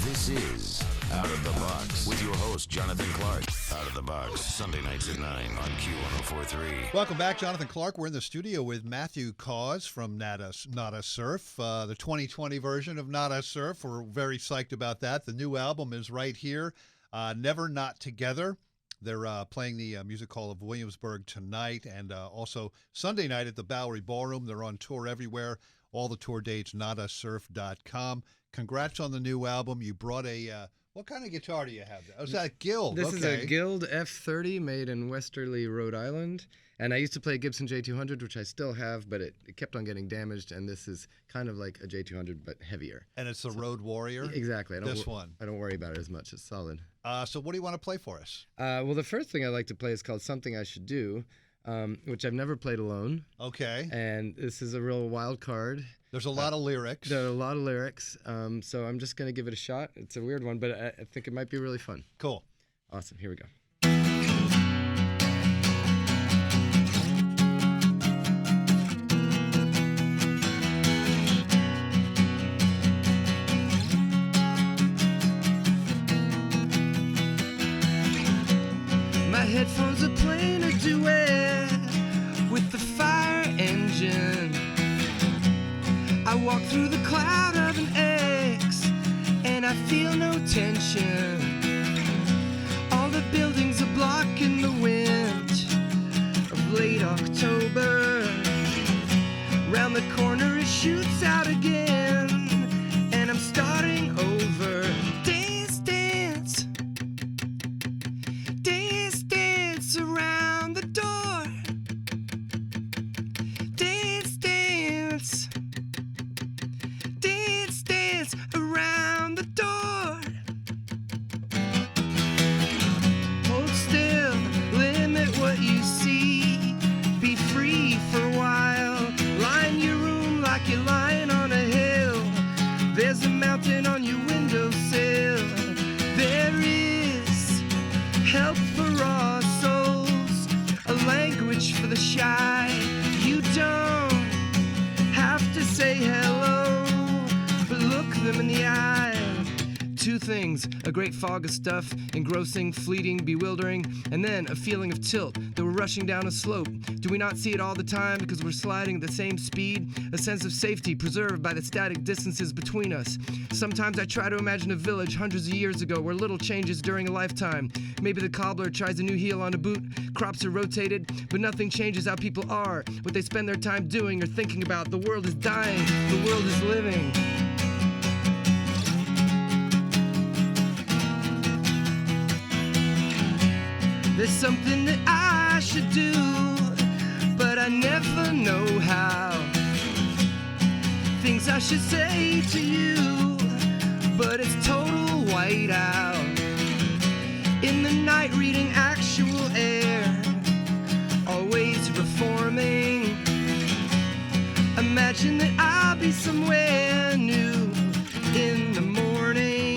This is Out of the Box with your host, Jonathan Clark. Out of the Box, Sunday nights at 9 on Q1043. Welcome back, Jonathan Clark. We're in the studio with Matthew Caws from Nada Surf, the 2020 version of Nada Surf. We're very psyched about that. The new album is right here, Never Not Together. They're playing the Music Hall of Williamsburg tonight and also Sunday night at the Bowery Ballroom. They're on tour everywhere. All the tour dates, nadasurf.com. Congrats on the new album. You brought a, what kind of guitar do you have? Oh, is that a Guild? This is a Guild F30 made in Westerly, Rhode Island. And I used to play a Gibson J200, which I still have, but it kept on getting damaged. And this is kind of like a J200, but heavier. And it's the Road Warrior? Exactly. This one. I don't worry about it as much. It's solid. So what do you want to play for us? Well, the first thing I like to play is called Something I Should Do, which I've never played alone. Okay. And this is a real wild card. There's a lot of lyrics. There are a lot of lyrics. So I'm just going to give it a shot. It's a weird one, but I think it might be really fun. Cool. Awesome. Here we go. My headphones are playing a duet with the fire engine. I walk through the cloud of an X, and I feel no tension. All the buildings are blocking the wind of late October. Round the corner it shoots out again, and I'm starting over. Dance, dance, dance, dance around the door. Dance, dance. Dance, dance around the door. Hold still, limit what you see. Be free for a while. Line your room like you're lying on a hill. There's a mountain on your windowsill. There is help for all souls, a language for the shy. You don't have to say hello, but look them in the eye. Two things, a great fog of stuff, engrossing, fleeting, bewildering, and then a feeling of tilt that we're rushing down a slope. Do we not see it all the time because we're sliding at the same speed? A sense of safety preserved by the static distances between us. Sometimes I try to imagine a village hundreds of years ago where little changes during a lifetime. Maybe the cobbler tries a new heel on a boot, crops are rotated, but nothing changes how people are, what they spend their time doing or thinking about. The world is dying, the world is living. There's something that I should do, but I never know how. Things I should say to you, but it's total whiteout. In the night reading actual air, always reforming. Imagine that I'll be somewhere new in the morning.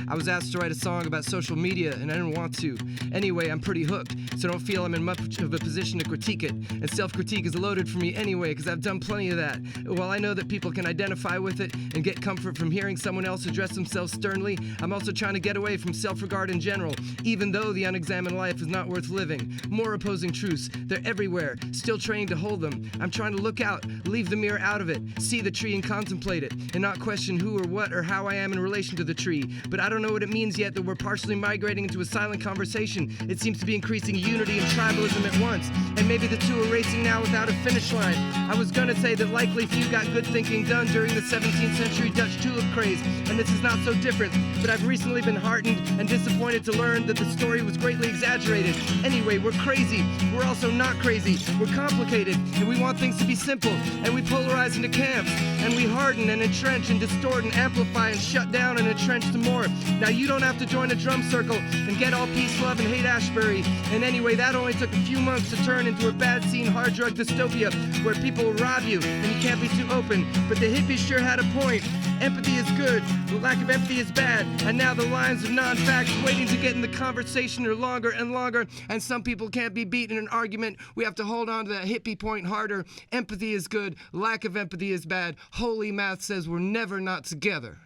I was asked to write a song about social media, and I didn't want to. Anyway, I'm pretty hooked, so don't feel I'm in much of a position to critique it. And self-critique is loaded for me anyway, because I've done plenty of that. While I know that people can identify with it and get comfort from hearing someone else address themselves sternly, I'm also trying to get away from self-regard in general, even though the unexamined life is not worth living. More opposing truths, they're everywhere, still training to hold them. I'm trying to look out, leave the mirror out of it, see the tree and contemplate it, and not question who or what or how I am in relation to the tree. But I don't know what it means yet that we're partially migrating into a silent conversation. It seems to be increasing unity and tribalism at once, and maybe the two are racing now without a finish line. I was gonna say that likely few got good thinking done during the 17th century Dutch tulip craze, and this is not so different, but I've recently been heartened and disappointed to learn that the story was greatly exaggerated. Anyway, we're crazy, we're also not crazy, we're complicated, and we want things to be simple, and we polarize into camps, and we harden and entrench and distort and amplify and shut down and entrench some more. Now you don't have to join a drum circle and get all peace, love, and hate Ashbury. And anyway, that only took a few months to turn into a bad scene hard drug dystopia where people will rob you and you can't be too open. But the hippies sure had a point. Empathy is good, the lack of empathy is bad. And now the lines of non-facts waiting to get in the conversation are longer and longer. And some people can't be beat in an argument. We have to hold on to that hippie point harder. Empathy is good, lack of empathy is bad. Holy math says we're never not together.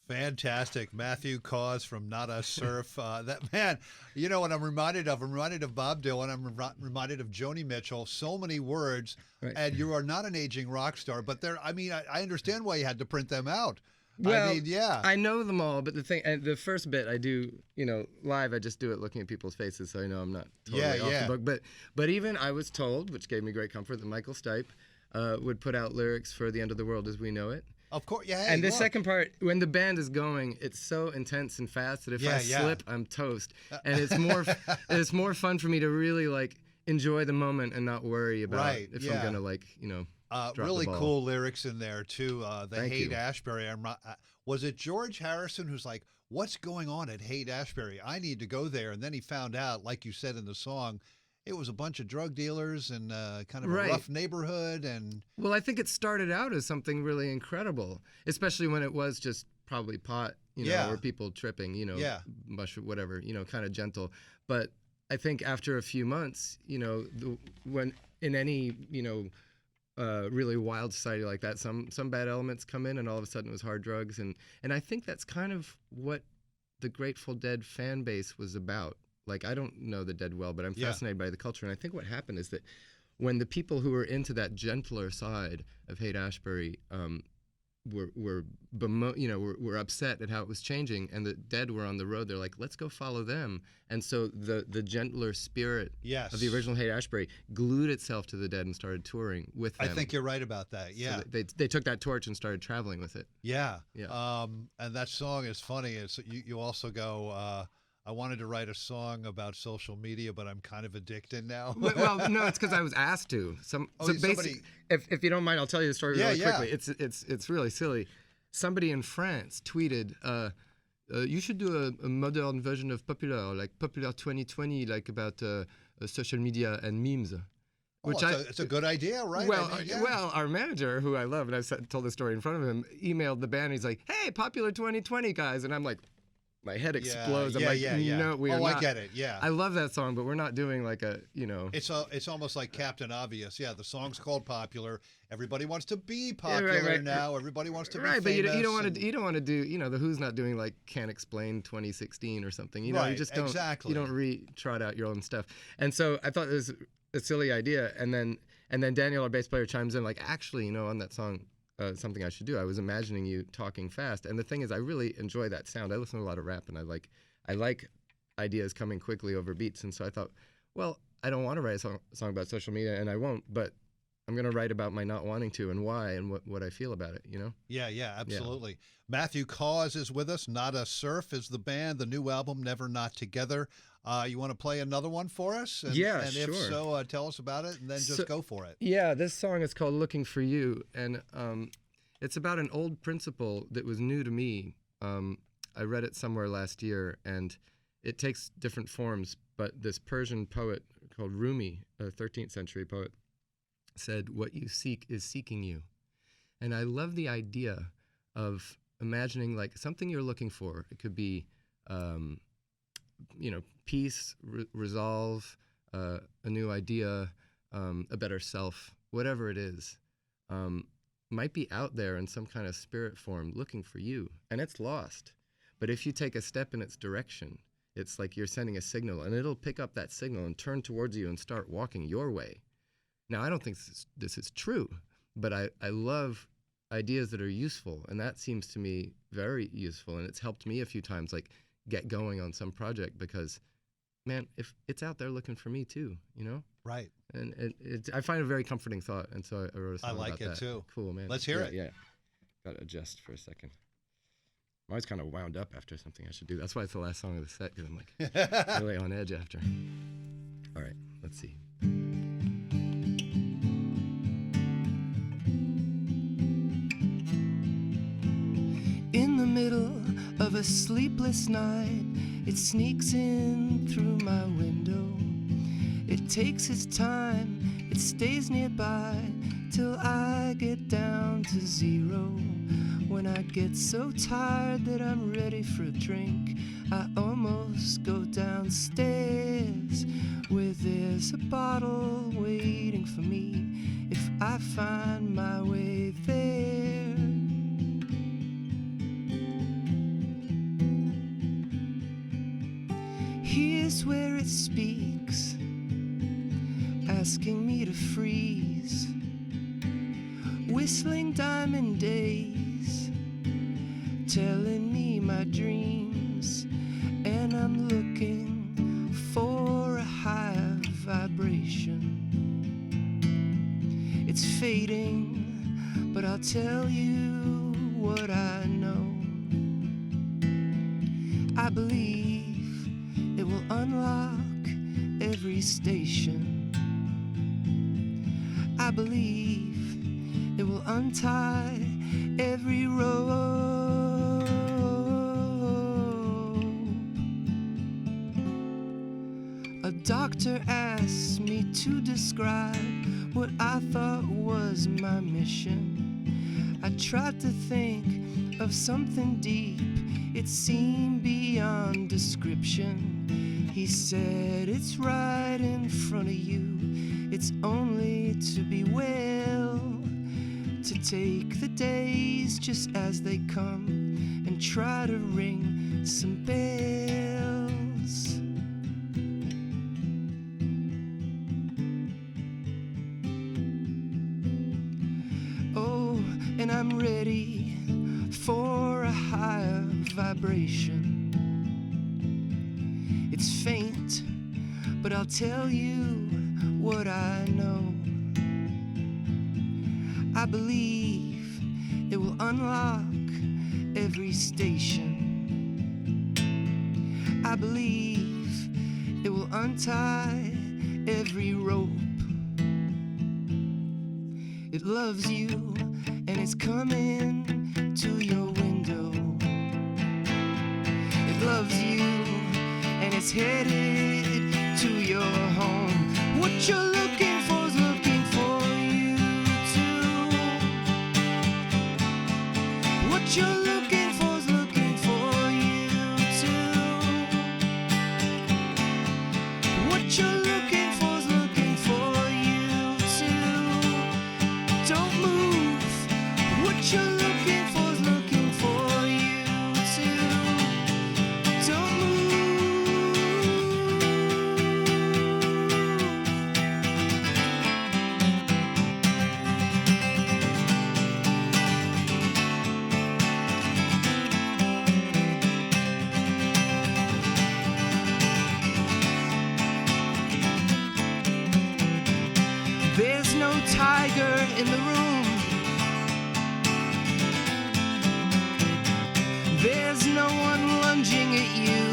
Fantastic. Matthew Caws from Not Us Surf. That man, you know what I'm reminded of? I'm reminded of Bob Dylan. I'm reminded of Joni Mitchell. So many words. Right. And you are not an aging rock star, but I understand why you had to print them out. Well, I mean, yeah. I know them all, but the first bit I do, live, I just do it looking at people's faces, so I know I'm not totally off the book. But even I was told, which gave me great comfort, that Michael Stipe would put out lyrics for The End of the World as We Know It. Of course, yeah. And the second part, when the band is going, it's so intense and fast that if I slip, I'm toast. And it's more fun for me to really enjoy the moment and not worry about if I'm gonna drop really the ball. cool lyrics in there too. The Thank Haight you. Ashbury. Was it George Harrison who's like, "What's going on at Haight Ashbury? I need to go there." And then he found out, like you said in the song, it was a bunch of drug dealers and kind of a rough neighborhood. And well, I think it started out as something really incredible, especially when it was just probably pot, or people tripping, mush, whatever, kind of gentle. But I think after a few months, when in any, really wild society like that, some bad elements come in, and all of a sudden it was hard drugs, and I think that's kind of what the Grateful Dead fan base was about. I don't know the Dead well, but I'm fascinated by the culture. And I think what happened is that when the people who were into that gentler side of Haight Ashbury were upset at how it was changing, and the Dead were on the road, they're like, let's go follow them. And so the gentler spirit of the original Haight Ashbury glued itself to the Dead and started touring with them. I think you're right about that. Yeah. So they took that torch and started traveling with it. Yeah. And that song is funny. It's you also go, I wanted to write a song about social media, but I'm kind of addicted now. Well, no, it's because I was asked to. If you don't mind, I'll tell you the story really quickly. It's really silly. Somebody in France tweeted, you should do a modern version of Popular, like Popular 2020, like about social media and memes. It's a good idea, right? Well, our manager, who I love, and I've told the story in front of him, emailed the band. He's like, "Hey, Popular 2020 guys," and I'm like, my head explodes. I'm like, no, we are not. I get it. Yeah. I love that song, but we're not doing It's almost like Captain Obvious. Yeah, the song's called Popular. Everybody wants to be popular now. Everybody wants to be famous. But you don't want to do. The Who's not doing Can't Explain 2016 or something. You just don't. Exactly. You don't trot out your own stuff. And so I thought it was a silly idea. And then Daniel, our bass player, chimes in actually, on that song. Something I should do. I was imagining you talking fast, and the thing is, I really enjoy that sound. I listen to a lot of rap, and I like ideas coming quickly over beats. And so I thought, well, I don't want to write a song about social media, and I won't. But I'm going to write about my not wanting to and why and what I feel about it. Yeah, absolutely. Yeah. Matthew Caws is with us. Not Us Surf is the band. The new album, Never Not Together. You want to play another one for us? And sure. If so, tell us about it, and then just go for it. Yeah, this song is called Looking for You, and it's about an old principle that was new to me. I read it somewhere last year, and it takes different forms, but this Persian poet called Rumi, a 13th century poet, said, "What you seek is seeking you." And I love the idea of imagining something you're looking for. It could be peace, resolve, a new idea, a better self, whatever it is, might be out there in some kind of spirit form looking for you, and it's lost. But if you take a step in its direction, it's like you're sending a signal, and it'll pick up that signal and turn towards you and start walking your way. Now, I don't think this is true, but I love ideas that are useful, and that seems to me very useful, and it's helped me a few times, get going on some project, because man, if it's out there looking for me too, Right. And I find it a very comforting thought, and so I wrote a song about that. I like it too. Cool, man. Let's hear it. Yeah. Got to adjust for a second. I'm always kind of wound up after something I should do. That's why it's the last song of the set, because I'm really on edge after. All right, let's see. In the middle of a sleepless night, it sneaks in through my window. It takes its time, it stays nearby till I get down to zero. When I get so tired that I'm ready for a drink, I almost go downstairs where there's a bottle waiting for me if I find my way there. place where it speaks, asking me to freeze, whistling diamond days, telling me my dreams, and I'm looking for a higher vibration. It's fading, but I'll tell you what I know. I believe it will unlock every station. I believe it will untie every rope. A doctor asked me to describe what I thought was my mission. I tried to think of something deep, it seemed beyond description. He said, it's right in front of you, it's only to be well, to take the days just as they come and try to ring some bells. Oh, and I'm ready for a higher vibration. It's faint, but I'll tell you what I know. I believe it will unlock every station. I believe it will untie every rope. It loves you and it's coming to your window. It loves you and it's headed to your home. What you're looking for is looking for you too. What you're looking for is looking for you too. What you're looking for is looking for you too. Don't move. What you're looking for is looking for you too. Don't move. There's no tiger in the room. There's no one lunging at you.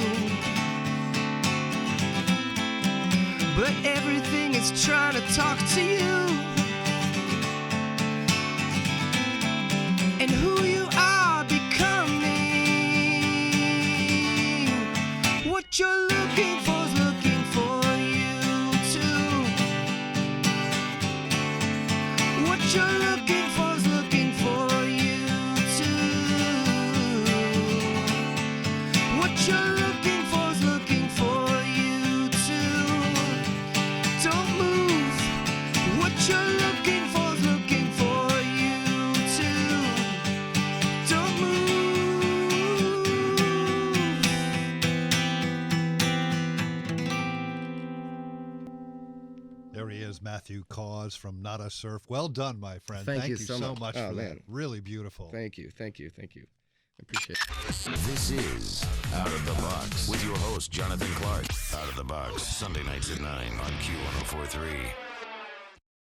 But everything is trying to talk to you. And who you are becoming. What you're looking for is looking for you too. What you're looking for is looking for you too. What you're looking for is looking for you too. Don't move. What you're looking for is looking for you too. Don't move. There he is, Matthew Caws from Not a Surf. Well done, my friend. Thank you so much. for Oh, that. man. Really beautiful. Thank you. I appreciate it. This is Out of the Box with your host, Jonathan Clark. Out of the Box, Sunday nights at 9 on Q1043.